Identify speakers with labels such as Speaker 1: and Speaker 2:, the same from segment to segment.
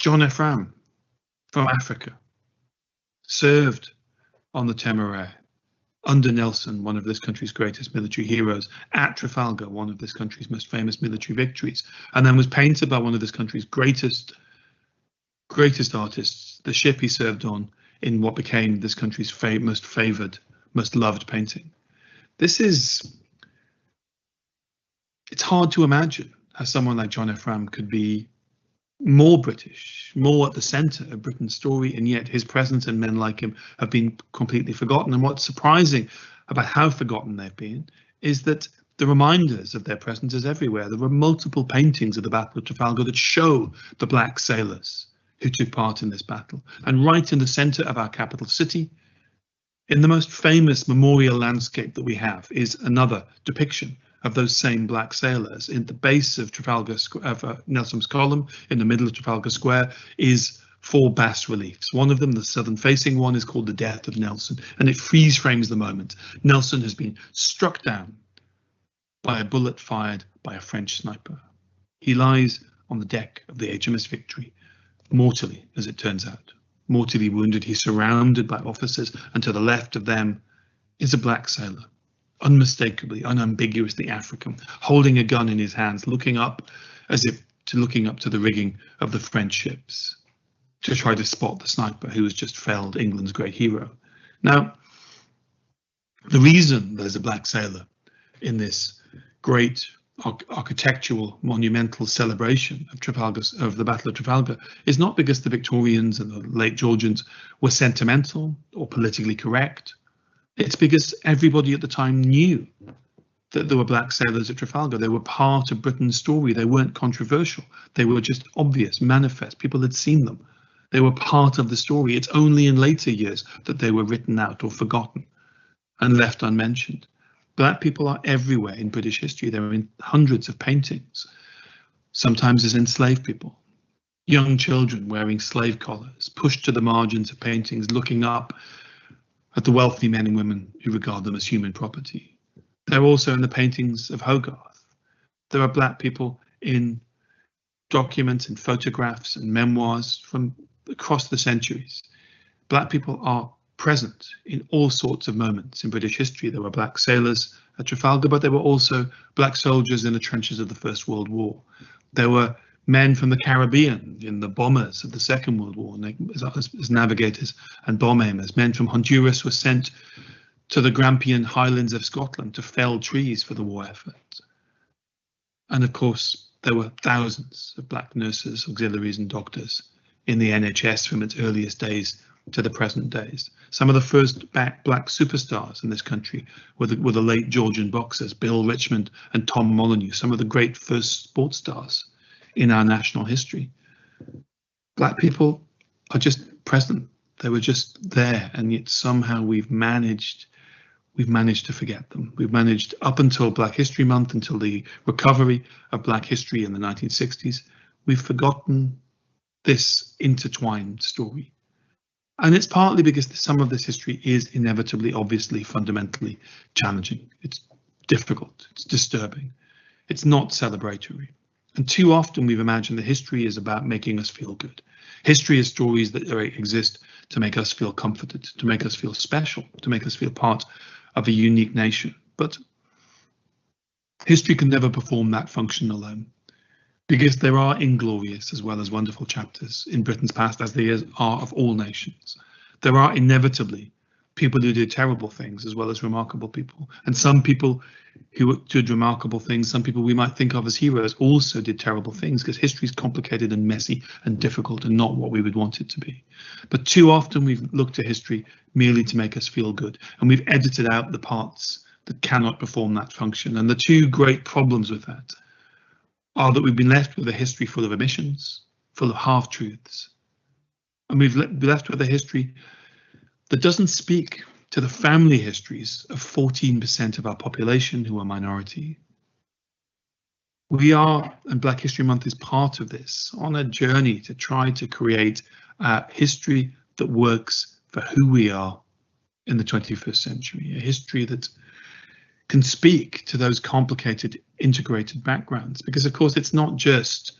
Speaker 1: John Ephraim from Africa served on the Temeraire under Nelson, one of this country's greatest military heroes, at Trafalgar, one of this country's most famous military victories, and then was painted by one of this country's greatest artists, the ship he served on, in what became this country's most favoured, most loved painting. It's hard to imagine how someone like John Ephraim could be more British, more at the centre of Britain's story, and yet his presence and men like him have been completely forgotten. And what's surprising about how forgotten they've been is that the reminders of their presence is everywhere. There were multiple paintings of the Battle of Trafalgar that show the black sailors who took part in this battle. And right in the centre of our capital city, in the most famous memorial landscape that we have, is another depiction of those same black sailors. In the base of Trafalgar, Nelson's column, in the middle of Trafalgar Square, is 4 bas reliefs. One of them, the southern facing one, is called the Death of Nelson, and it freeze frames the moment. Nelson has been struck down by a bullet fired by a French sniper. He lies on the deck of the HMS Victory, mortally, as it turns out. Mortally wounded, he's surrounded by officers, and to the left of them is a black sailor, unmistakably, unambiguously African, holding a gun in his hands, looking up to the rigging of the French ships to try to spot the sniper who has just felled England's great hero. Now, the reason there's a black sailor in this great architectural monumental celebration of the Battle of Trafalgar is not because the Victorians and the late Georgians were sentimental or politically correct. It's because everybody at the time knew that there were black sailors at Trafalgar. They were part of Britain's story. They weren't controversial. They were just obvious, manifest. People had seen them. They were part of the story. It's only in later years that they were written out or forgotten and left unmentioned. Black people are everywhere in British history. They're in hundreds of paintings, sometimes as enslaved people. Young children wearing slave collars, pushed to the margins of paintings, looking up at the wealthy men and women who regard them as human property. They're also in the paintings of Hogarth. There are black people in documents and photographs and memoirs from across the centuries. Black people are present in all sorts of moments in British history. There were black sailors at Trafalgar, but there were also black soldiers in the trenches of the First World War. There were men from the Caribbean in the bombers of the Second World War as navigators and bomb aimers. Men from Honduras were sent to the Grampian Highlands of Scotland to fell trees for the war effort. And of course, there were thousands of black nurses, auxiliaries and doctors in the NHS from its earliest days to the present days. Some of the first black superstars in this country were the late Georgian boxers, Bill Richmond and Tom Molyneux, some of the great first sports stars in our national history. Black people are just present. They were just there, and yet somehow we've managed to forget them. We've managed, up until Black History Month, until the recovery of Black history in the 1960s, we've forgotten this intertwined story. And it's partly because some of this history is inevitably, obviously, fundamentally challenging. It's difficult, it's disturbing, it's not celebratory. And too often we've imagined that history is about making us feel good. History is stories that exist to make us feel comforted, to make us feel special, to make us feel part of a unique nation. But history can never perform that function alone, because there are inglorious as well as wonderful chapters in Britain's past, as there are of all nations. There are inevitably people who did terrible things as well as remarkable people. And some people who did remarkable things, some people we might think of as heroes, also did terrible things, because history is complicated and messy and difficult and not what we would want it to be. But too often we've looked at history merely to make us feel good, and we've edited out the parts that cannot perform that function. And the two great problems with that are that we've been left with a history full of omissions, full of half-truths, and we've been left with a history that doesn't speak to the family histories of 14% of our population who are minority. We are, and Black History Month is part of this, on a journey to try to create a history that works for who we are in the 21st century, a history that can speak to those complicated, integrated backgrounds. Because of course, it's not just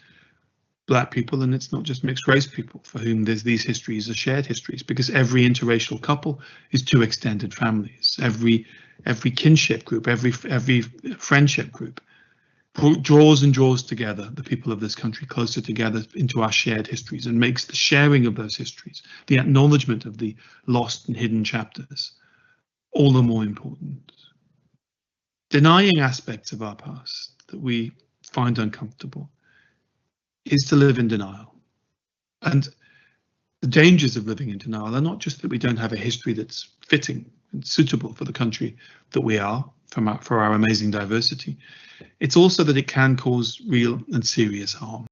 Speaker 1: Black people, and it's not just mixed race people for whom these histories are shared histories, because every interracial couple is two extended families. Every kinship group, every friendship group draws and draws together the people of this country closer together into our shared histories, and makes the sharing of those histories, the acknowledgement of the lost and hidden chapters, all the more important. Denying aspects of our past that we find uncomfortable is to live in denial. And the dangers of living in denial are not just that we don't have a history that's fitting and suitable for the country that we are, for our amazing diversity. It's also that it can cause real and serious harm.